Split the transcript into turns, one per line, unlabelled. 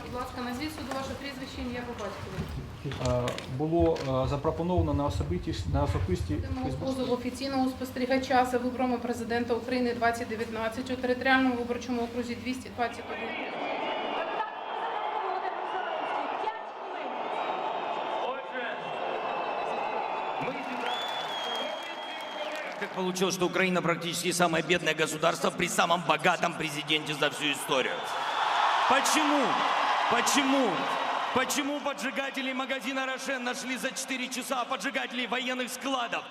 Будь ласка, назвіть суду ваше прізвище, ім'я по батькові.
Було запропоновано на особисті
Позов офіційного спостерігача за виборами президента України 2019 у територіальному виборчому окрузі 221.
Как получилось, что Украина практически самое бедное государство при самом богатом президенте за всю историю? Почему? Почему? Почему поджигателей магазина «Рошен» нашли за 4 часа, а поджигателей военных складов